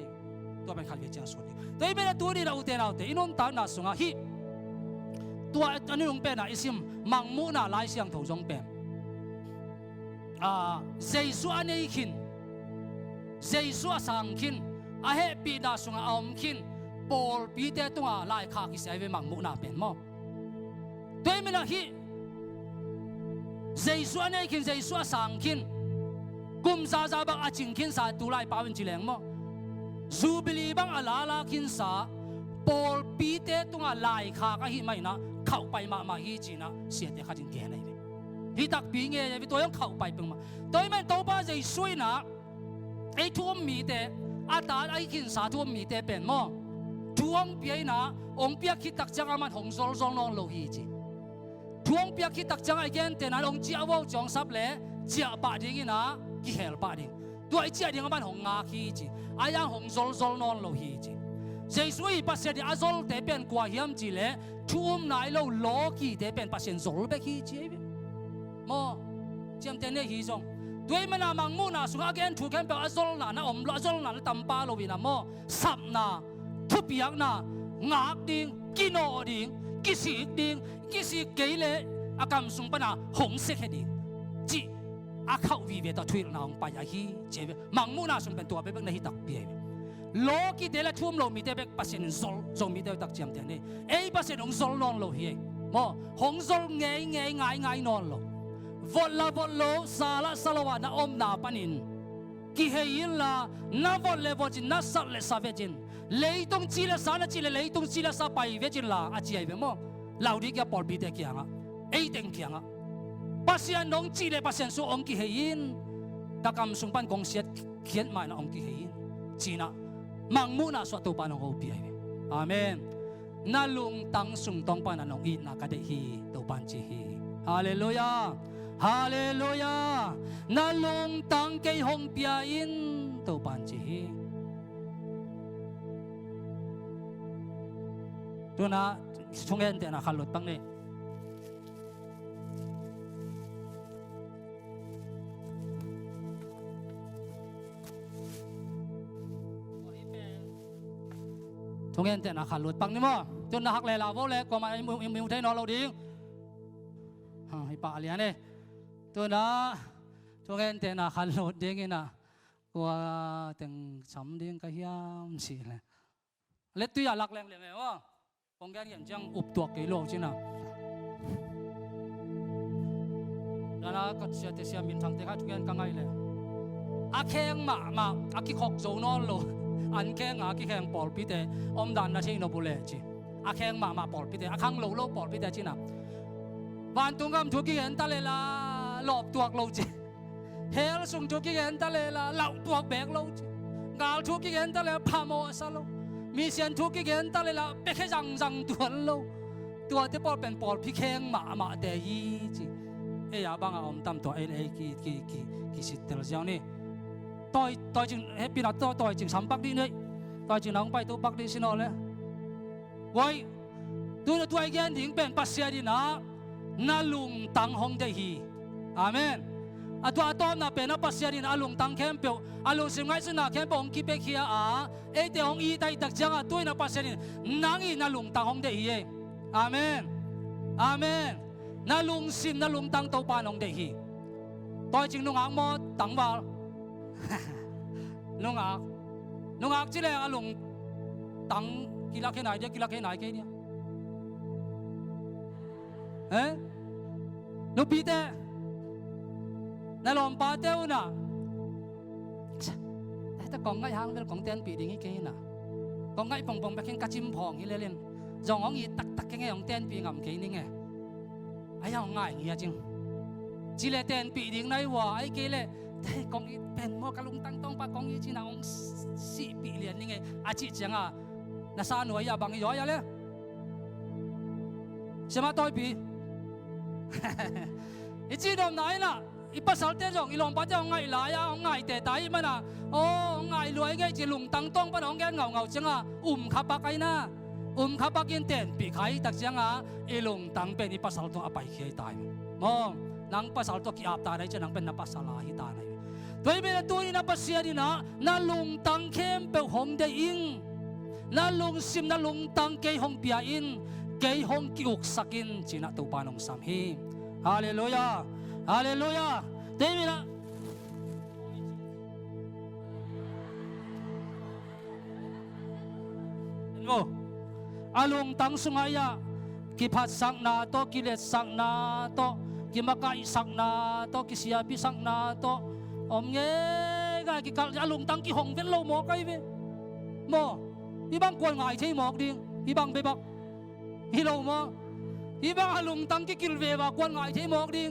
to ben khat bi cha sut dei be na tu ni la u te na te inon ta na sunga hiตัวอันนี้ลงเป็นนะอิสิมมังมุน่าไล่เสียงถูกจงเป็นเจสุอันนี้ขินเจสุสังขินอาเฮปีดาสุงอมขินปอลปีเตตัวไล่ขากิเสวยมังมุน่าเป็นมั้งตัวมันนะฮีเจสุอันนี้ขินเจสุสังขินกุมซาบังอาจิงขินสาตุไล่ป่าวินจิเลงมั้งจูบิลีบังอาลาลาขินสาปอลปีเตตัวไล่ขาก็ฮิไม่นะเข้าไปมาฮีจีนะเสียแต่ข้าจึงแก่เลยฮีตักปีเงี้ยวิตัวยังเข้าไปเพิ่งมาตัวมันตัวบ้าใจสวยนะไอ้ทุ่มมีแต่อาตาไอ้กินสาทุ่มมีแต่เป็นมั้งทุ่งเปียนะองเปียคิดตักจังอามันหงโซลนองโลฮีจีทุ่งเปียคิดตักจังไอ้เกนแต่นั้นองเจ้าว่าจงซับเล่เจ้าป่าดิ่งนะกิเฮลป่าดิ่งตัวไอ้เจ้าดิ่งอามันหงงาฮีจีไอ้ยังหงโซลนองโลฮีจีเจสุยปัสเสดีอาโซลเตเป็นกว่าเฮียมจีเล่ทุ่มนายเราโลกีเตเป็นปัสเสนโซลเบกีจีมอเจียมเตนเนฮีจงด้วยมันนามังมูนาสุขาเกนถูกแค่เป็นอาโซลนาอมอาโซลนาตัมปาโลวินามอสับนาทุบยักนางากดิ่งกินโอดิ่งกิสิกดิ่งกิสิกเกยเล่อากำสุงปนาหงเสกดิ่งจีอาเข้าวิเวตทวีนาองไปยาฮีเจมังมูนาสุงเป็นตัวเป็นในฮิตักเปียโลกีเดลทุ่มโลมีเดเบกปัสเซนโซลจงมีเดตักเจียมเดนี่เอ้ปัสเซนองโซลนอนโลเฮียมอหงโซลเงยนอนโลวอลลาซาลาซาลวานาอมนาปานินกิเฮยินลานาวอลเลวจินนาสัลเลซาเวจินเลยตรงจีเลซานาจีเลเลยตรงจีเลซาไปเวจินลาอาจีไอเวมอลาวดีแกปอลบีเดกียงอ่ะเอ้เต็งกียงอ่ะปัสเซนองจีเลปัสเซนสูองกิเฮยินตะกำสุงปันกงเสียเขียนมานะองกิเฮยินจีน่ะมังมุนาสวดตัวปานองโอปีอาเมนนาลุงตังสุงตองปานองอีนักเดฮีตัวปันจีฮีฮาเลลูยาฮาเลลูยานาลุงตังเกยฮงปีอินตัวปันจีฮีตัวน่ะชงเงินแต่น่ะขันรถปังเนี่ยทงเงินแต่นักขันหลุดปังนี่มั้งจนนักเลยลาวเลยก็มามีอุทัยนอนเราดิ้งให้ป่าเลี้ยงเนี่ยตัวน่ะทงเงินแต่นักขันหลุดดิ้งนะกว่าแต่งช้ำดิ้งก็ยามสิเลยเล็ดตัวอยากลักแรงเลยไหมวะคงแกเห็นจังอุบตัวกี่โลกใช่ไหม na kat siya te siya min thang te kha thuken kangai le a kheng ma a ki khok zo non lo an kheng a ki kheng pol pi te om dan na sei no bule chi a kheng ma pol pi te a khang lo pol pi te chi na van tung gam thu ki hen ta le la lop tuak lo chi hel sung thu ki hen ta le la lau tuak bek lo chi ngal thu ki hen ta le pha mo sa lo mi sian thu ki hen ta le la pe khe jang tuan loตัวที่ปอลเป็นปอลพี่แข้งมาเตยีจีเอ้ยบางอมตามตัวเอ้กี่สิเตลเจ้านี่ต่อยจึงเฮ้ยปีนัดต่อยจึงสามปักดีนี่ต่อยจึงน้องไปตัวปักดีสินอเลยไว้ตัวไอ้แกนถึงเป็นปัสเซียดีนะนาลุงตังหงเดฮีอาเมนตัวต้อมน่ะเป็นนับปัสเซียดีนะลุงตังเข้มเปียวลุงสิงไงสินะเข้มปองกีเปคียเอ้ยเตหงอีไตตักจังตัวนับปัสเซียดีนางอีนาลุงตังหงเดฮีอาเมนอาเมนนาลุงซิมนาลุงตังโตปานองเดฮีต่อยจริงลุงอักมอตังบาลลุงอักจีแรงลุงตังกีฬาแค่ไหนเดียวกีฬาแค่ไหนแค่เนี้ยลูกปีเต้นาลมปาเต้วน่ะแต่กองไงหางเป็นกองเต้นปีดิ่งให้แค่น่ะกองไงปองไปแข่งกระจิมพองที่เล่นจองอีตักแค่ของเต้นปีงำแค่นี้ไงไอ้ยังง่ายเงี้ยจริงจีเลเต้นปีดิ่งไหนวะไอ้เกล่แต่กองอีเป็นมอกระลุงตั้งต้องปะกองอีจีน่ะองสี่ปีเรียนนี่ไงอาชีพจังอ่ะน่าสนุกอย่าบังย่อยอะไรใช่ไหมต่อยปีอีจีโดนไหนน่ะอีปัสสาวะเต้นจงอีลงปัสสาวะง่ายหลายอ่ะง่ายแต่ตายมันน่ะโอ้ง่ายรวยไงจีลุงตั้งต้องปะน้องแกเงาจังอ่ะขับปากไอ้น่ะขับปากกินเต้นปีไข่ตักจังอ่ะอีลุงตั้งเป็นอีปัสสาวะตัวไปขี้ตายมองนังปัสสาวะตัวขี้อาบตายได้จะนังเป็นนับปัสสาวะหิตาได้ตัวนี้เป็นตัวนี้นับปัสเสียดีนะนั่นลุงตั้งเข้มเป็นหงเดอิงนั่นลุงซิมนั่นลุงตั้งเกยหงเปียอินเกยหงกิอุกสักินจีน่าตัวปานองสามฮีฮาเลลูยาฮาเลลูยาเดี๋ยวนี้นะเห็นบ่อาลุงตั้งสุงายะกิพัดสักนาโตกิเลสสักนาโตกิมากายสักนาโตกิเสียบิสักนาโตอมเงี้ยกิกัลอาลุงตั้งกิหงเป็นโลหมอกไอ้เว้หมออีบางกวนง่ายใช่หมอกดิอีบางไปบักอีโลหมออีบางอาลุงตั้งกิกิลเวบากวนง่ายใช่หมอกดิ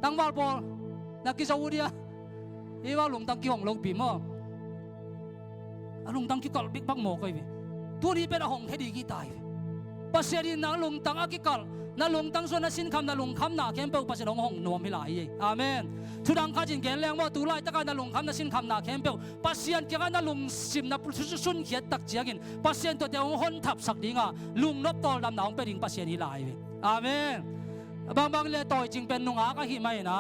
ตั้งวาลปอลนักกิจวุฒิอีบางลุงตั้งกิหงโลปีหมออาลุงตั้งกิกัลบิ๊กบักหมอกไอ้เว้ตัวนี้เป็นหงเฮดีกี่ตายปัสเซียดินนักลุงตั้งอากิกัลนักลุงตั้งส่วนนักสินคำนักลุงคำหนาเข้มเปิลปัสเซียดงหงนวมไม่ไหลอาเมนทุดังข้าจินเกลแรงว่าตัวไล่ตะการนักลุงคำนักสินคำหนาเข้มเปิลปัสเซียนเกี่ยวกับนักลุงสิมนับสุนเขียดตักเจียกินปัสเซียนตัวเดียวหนทับสักดิ่งอ่ะลุงนบตอลดำหนาวเป็นดิ่งปัสเซียนที่ไหลอาเมนบางเลยต่อยจริงเป็นนุ่งอาก็หิไม่นะ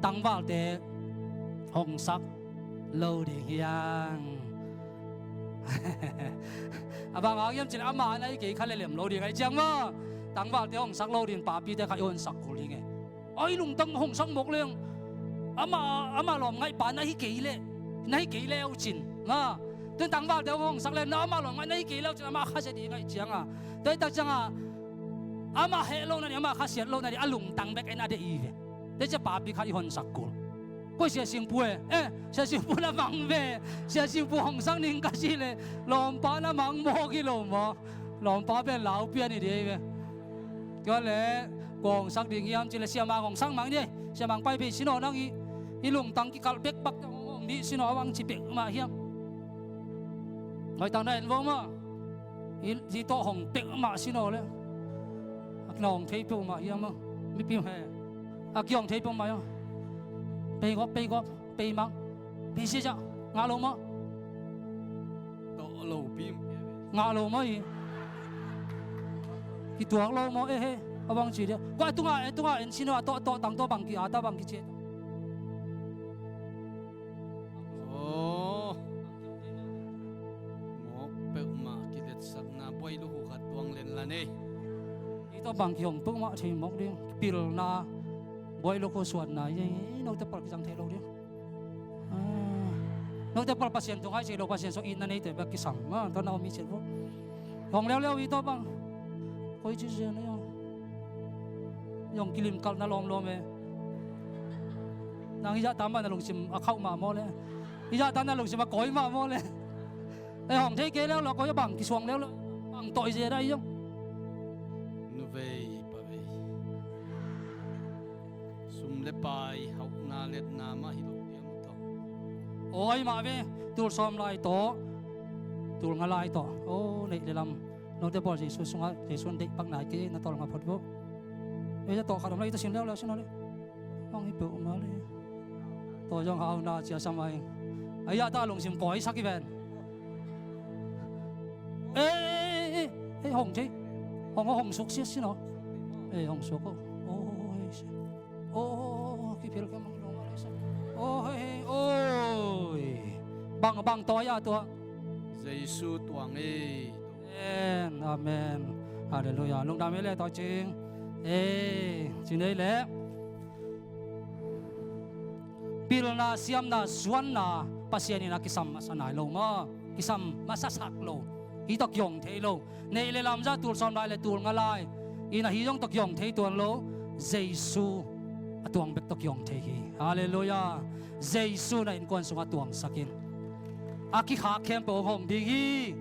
ตั้งว่าเตะหงสักโลเดียงบางอย่างจินอามาในกี่ขั้นเหลี่ยมโลดีไงจังว่าตั้งว่าเดี๋ยวหงสักโลดินป่าปีแต่ขยนสักกุลีไงไอ้ลุงตั้งหงสักหมกเลี้ยงอามาหลอมไงป่าในกี่เล่ในกี่เล่เอาจินนะตัวตั้งว่าเดี๋ยวหงสักเล่นอามาหลอมไงในกี่เล่าจินอามาข้าจะดีไงจังอ่ะแต่ตักจังอ่ะอามาเฮโลนั่นอามาข้าเสียโลนั่นอาลุงตั้งแบกไอ้นาเดียแต่จะป่าปีขยนสักกุลก็เสียสิ่งป่วยเสียสิ่งป่วยน่ะมังเวเสียสิ่งป่วยหงสักนิ่งก็สิเลยหลอมป่าน่ะมังโมกิโลมหลอมป่าเป็นเหลาเปียนี่เดียวก็เลยกองสักดิ่งยามจิเลยเสียมาของสักมังเนี่ยเสียมังไปไปสิโนนั่งอีลุงตั้งกิกัลเบกปักนี่สิโนวังจิเบกมาเฮียมไอ้ตั้งได้เห็นบ่มาอีโตหงเบกมาสิโนเลยน้องเทปมาเฮียมไม่พิมพ์ให้อากิองเทปมาเนาะไปก็ไปมั้งไปเสียจ้ะงาลงมั้งโตโลพิมงาลงมั้งอีตัวโลมั้งเฮ้เอาบางทีเดียวก็ตัวเอ็นชิโน่โตตั้งตัวบางกีอาตาบางกีเจ็ดโอ้หมอกเปิลมากิเลสสักนาป่วยลูกขัดดวงเล่นละนี่อีตัวบางกีหงเปิลมาใช่หมอกเดียวปิลนาบอยลูกส่วนไหนนอกจากปลาจังเทโลเดียวนอกจากปลาพัศน์ตรงให้เชโลพัศน์ส่งอินนั่นเองแต่แบบกิสังตอนเรามีเชื้อของเลี้ยวอีตัวบ้างคอยชี้เสียนะยองกิลิมกัลน่าลอมเ nang iya tama na lung sim akau ma mo le iya tan na lung sim akoi ma mo le ai hong thế kế leo lo có bằng cái xuồng leo lo bằng tội gì đây không
nu vei pa vei sum le pai hau na let na ma hi lo tiam to
ôi mà về tul som lại to tul nga lại to ô này để làm nó để bỏ gì xuống xuống để xuống để bằng này cái nó to là phật vô bây giờ to khả năng này ta xin leo xin nó đi không hi bự mà đi to trong hào na chia sam ai ấy ya ta lùng sim cõi sắc cái bên ê hồng chứ hồng sục xiết xin nó ê hồng sục ô cái phiền cái măng nó lại sao ôi bằng to ya to
Giêsu tuang e
amen hallelujah lung đam lệ to chính chính đây lẽ pilna siam na zuan na pasiani na kisam masanai lo ma kisam masasak lo hi tok yong thei lo nei le lam za tul som lai le tul nga lai ina hi yong tok yong thei tuan lo Giêsu atuang bek tok yong thei hi hallelujah Giêsu na in kon sunga tuang sakin aki kha khem po hong ding hi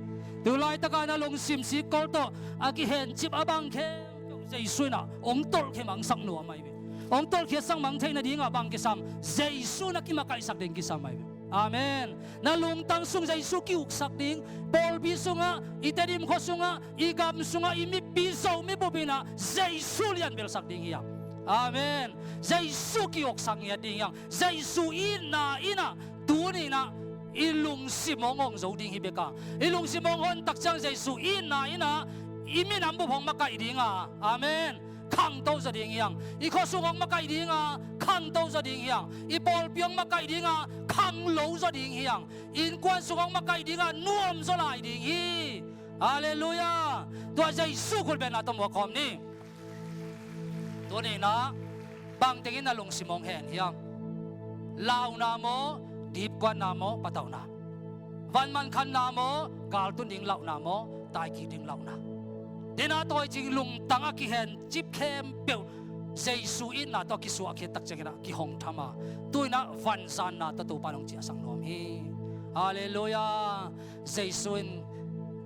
tulai taka na long sim si kol to aki hen chip abang khem Giêsu na ong tol khem ang sang no mai ong tol khia sang mang thei na dinga bang kisam Giêsu na ki makai sak ding kisam mai amen na lung tang sung Giêsu ki uk sak ding bol bi sunga itedim kho sunga igam sunga imi pi so mi bobina Giêsu lian bel sak ding hiam amen Giêsu ki uk sang ya ding yang Giêsu ina tu ni na ilung simong ong zo ding hibeka ilung simong hon tak chang Giêsu ina imi nam bu phong makai dinga amen khang tâu gia đình hiang, i khó sung ông makai dinga khang tâu gia đình hiang, i bol piang makai dinga khang lâu gia đình hiang, in quan sung ông makai dinga nuam zo lai ding hi, hallelujah, tua Giêsu kul ben atom wa kom ni, tua ni na bang tingin na lung simong hen hiang, lao na mo, deep quan na mo, pataw na, van man khan na mo, kal tun ding lao na mo, tai ki ding lao na. Dina tôi chính lùng tăng ki hen chip khem bèo Giêsu in na to ki suak ki tak chengena ki hong thama tôi na van san na to tu panong chia sang nom hi hallelujah Giêsu in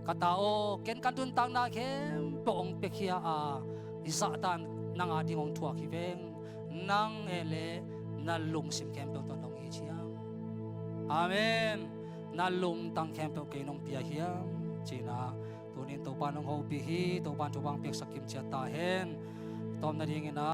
katao ken kan tun tang na khem po ong pe khia a Satan nang ading ong thua ki veng nang ele na lung sim khem pe to dong hi chiam amen na lung tang khem pe ke nong pia hiam china tunin to panong ho pi hi to pan chubang pek sakim chia ta hen tom na ding ina